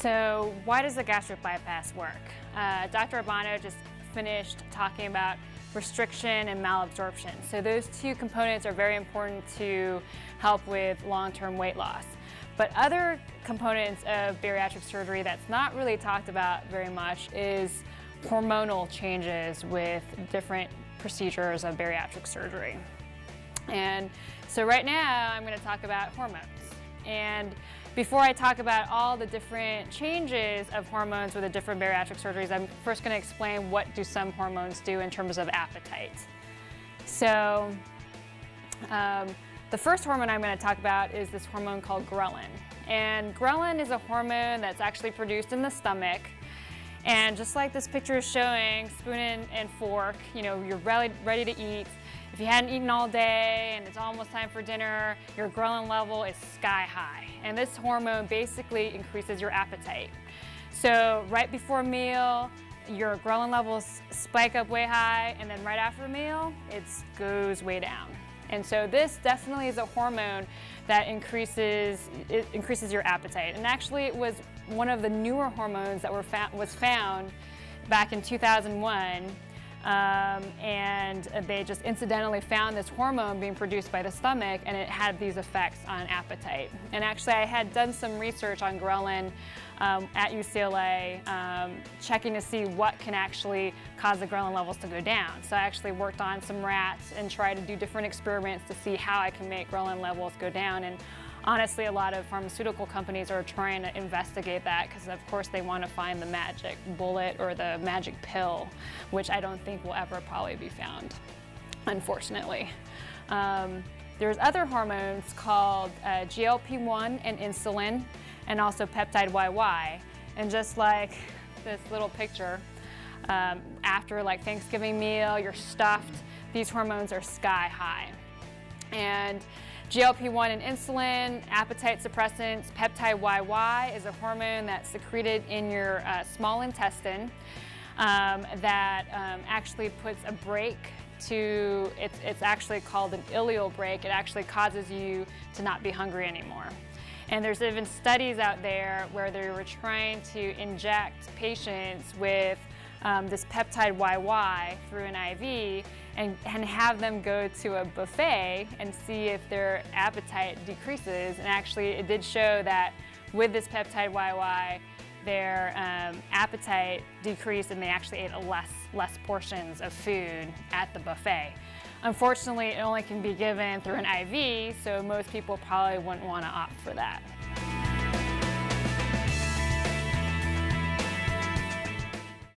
So why does the gastric bypass work? Dr. Urbano just finished talking about restriction and malabsorption. So those two components are very important to help with long-term weight loss. But other components of bariatric surgery that's not really talked about very much is hormonal changes with different procedures of bariatric surgery. And so right now I'm going to talk about hormones. And before I talk about all the different changes of hormones with the different bariatric surgeries, I'm first going to explain what do some hormones do in terms of appetite. So the first hormone I'm going to talk about is this hormone called ghrelin. And ghrelin is a hormone that's actually produced in the stomach. And just like this picture is showing, spoon and fork, you know, you're ready to eat. If you hadn't eaten all day and it's almost time for dinner, your ghrelin level is sky high. And this hormone basically increases your appetite. So right before a meal, your ghrelin levels spike up way high, and then right after a meal, it goes way down. And so this definitely is a hormone that increases your appetite. And actually it was one of the newer hormones that was found back in 2001. And they just incidentally found this hormone being produced by the stomach, and it had these effects on appetite. And actually I had done some research on ghrelin at UCLA, checking to see what can actually cause the ghrelin levels to go down. So I actually worked on some rats and tried to do different experiments to see how I can make ghrelin levels go down. And honestly, a lot of pharmaceutical companies are trying to investigate that because, of course, they want to find the magic bullet or the magic pill, which I don't think will ever probably be found, unfortunately. There's other hormones called GLP-1 and insulin, and also peptide YY. And just like this little picture, after like Thanksgiving meal, you're stuffed, these hormones are sky high. And GLP-1 and insulin, appetite suppressants, peptide YY is a hormone that's secreted in your small intestine that actually puts a brake to, it's actually called an ileal brake. It actually causes you to not be hungry anymore. And there's even studies out there where they were trying to inject patients with this peptide YY through an IV and have them go to a buffet and see if their appetite decreases. And actually it did show that with this peptide YY, their appetite decreased and they actually ate less portions of food at the buffet. Unfortunately, it only can be given through an IV, so most people probably wouldn't want to opt for that.